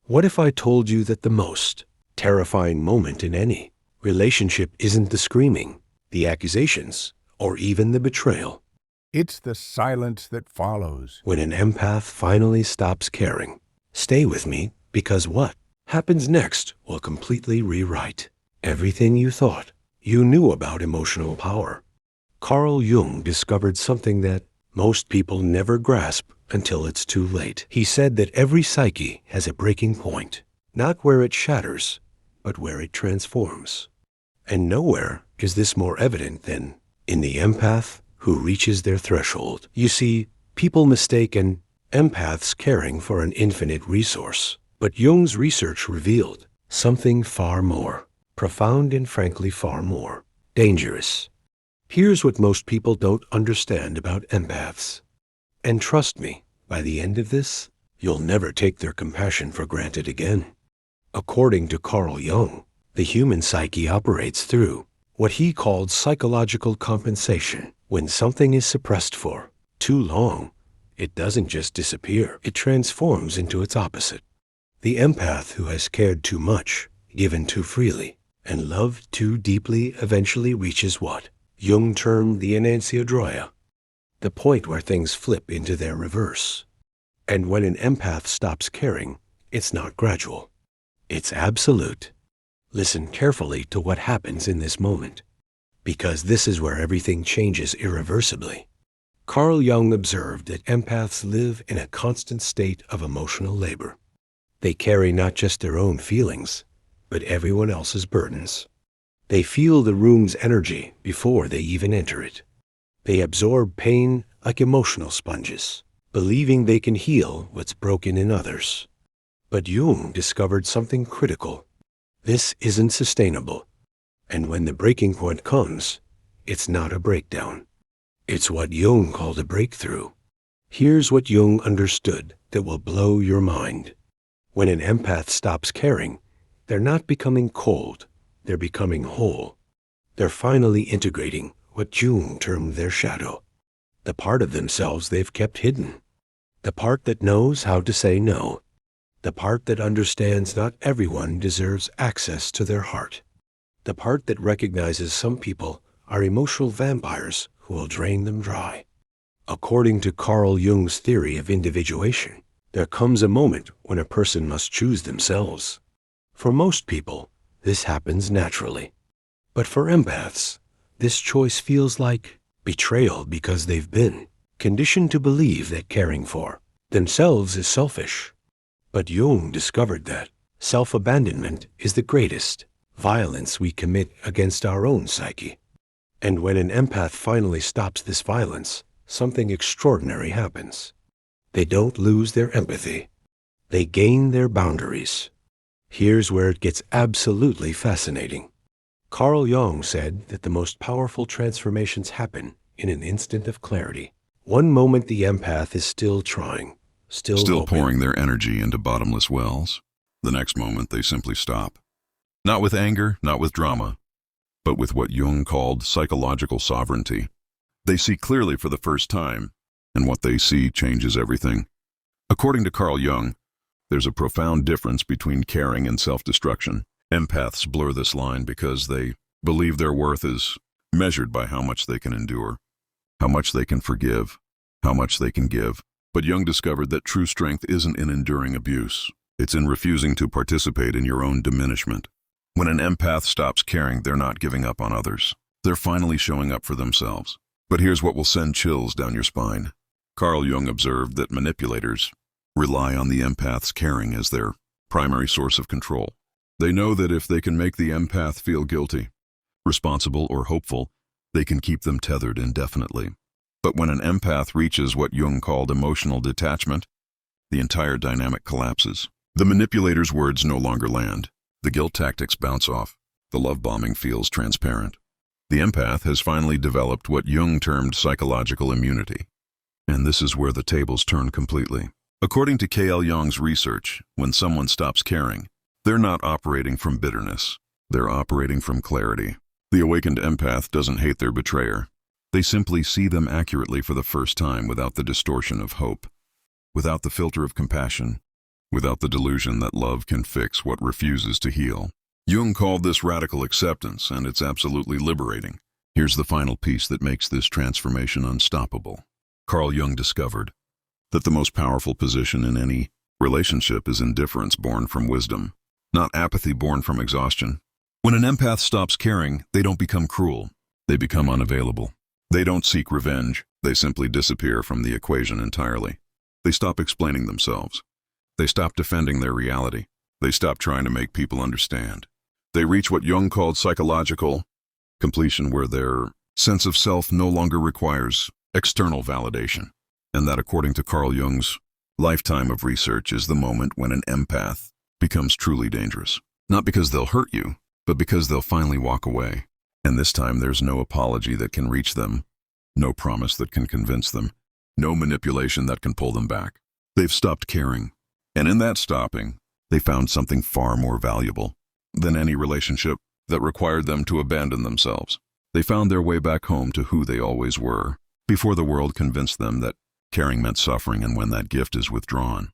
What if I told you that the most terrifying moment in any relationship isn't the screaming, the accusations, or even the betrayal? It's the silence that follows. When an empath finally stops caring. Stay with me, because what happens next will completely rewrite everything you thought you knew about emotional power. Carl Jung discovered something that most people never grasp until it's too late. He said that every psyche has a breaking point, not where it shatters, but where it transforms. And nowhere is this more evident than in the empath who reaches their threshold. You see, people mistake an empath's caring for an infinite resource. But Jung's research revealed something far more profound and frankly far more dangerous. Here's what most people don't understand about empaths. And trust me, by the end of this, you'll never take their compassion for granted again. According to Carl Jung, the human psyche operates through what he called psychological compensation. When something is suppressed for too long, it doesn't just disappear, it transforms into its opposite. The empath who has cared too much, given too freely, and loved too deeply eventually reaches what Jung termed the enantiodroia, the point where things flip into their reverse. And when an empath stops caring, it's not gradual. It's absolute. Listen carefully to what happens in this moment, because this is where everything changes irreversibly. Carl Jung observed that empaths live in a constant state of emotional labor. They carry not just their own feelings, but everyone else's burdens. They feel the room's energy before they even enter it. They absorb pain like emotional sponges, believing they can heal what's broken in others. But Jung discovered something critical. This isn't sustainable. And when the breaking point comes, it's not a breakdown. It's what Jung called a breakthrough. Here's what Jung understood that will blow your mind. When an empath stops caring, they're not becoming cold, they're becoming whole. They're finally integrating what Jung termed their shadow, the part of themselves they've kept hidden, the part that knows how to say no, the part that understands not everyone deserves access to their heart, the part that recognizes some people are emotional vampires who will drain them dry. According to Carl Jung's theory of individuation, there comes a moment when a person must choose themselves. For most people, this happens naturally. But for empaths, this choice feels like betrayal because they've been conditioned to believe that caring for themselves is selfish. But Jung discovered that self-abandonment is the greatest violence we commit against our own psyche. And when an empath finally stops this violence, something extraordinary happens. They don't lose their empathy. They gain their boundaries. Here's where it gets absolutely fascinating. Carl Jung said that the most powerful transformations happen in an instant of clarity. One moment the empath is still trying, still hoping, pouring their energy into bottomless wells. The next moment they simply stop. Not with anger, not with drama, but with what Jung called psychological sovereignty. They see clearly for the first time, and what they see changes everything. According to Carl Jung, there's a profound difference between caring and self-destruction. Empaths blur this line because they believe their worth is measured by how much they can endure, how much they can forgive, how much they can give. But Jung discovered that true strength isn't in enduring abuse. It's in refusing to participate in your own diminishment. When an empath stops caring, they're not giving up on others. They're finally showing up for themselves. But here's what will send chills down your spine. Carl Jung observed that manipulators rely on the empath's caring as their primary source of control. They know that if they can make the empath feel guilty, responsible, or hopeful, they can keep them tethered indefinitely. But when an empath reaches what Jung called emotional detachment, the entire dynamic collapses. The manipulator's words no longer land. The guilt tactics bounce off. The love bombing feels transparent. The empath has finally developed what Jung termed psychological immunity. And this is where the tables turn completely. According to Carl Jung's research, when someone stops caring, they're not operating from bitterness. They're operating from clarity. The awakened empath doesn't hate their betrayer. They simply see them accurately for the first time without the distortion of hope, without the filter of compassion, without the delusion that love can fix what refuses to heal. Jung called this radical acceptance, and it's absolutely liberating. Here's the final piece that makes this transformation unstoppable. Carl Jung discovered that the most powerful position in any relationship is indifference born from wisdom, not apathy born from exhaustion. When an empath stops caring, they don't become cruel. They become unavailable. They don't seek revenge. They simply disappear from the equation entirely. They stop explaining themselves. They stop defending their reality. They stop trying to make people understand. They reach what Jung called psychological completion, where their sense of self no longer requires external validation. And that, according to Carl Jung's lifetime of research, is the moment when an empath becomes truly dangerous. Not because they'll hurt you, but because they'll finally walk away. And this time there's no apology that can reach them, no promise that can convince them, no manipulation that can pull them back. They've stopped caring. And in that stopping, they found something far more valuable than any relationship that required them to abandon themselves. They found their way back home to who they always were, before the world convinced them that caring meant suffering, and when that gift is withdrawn,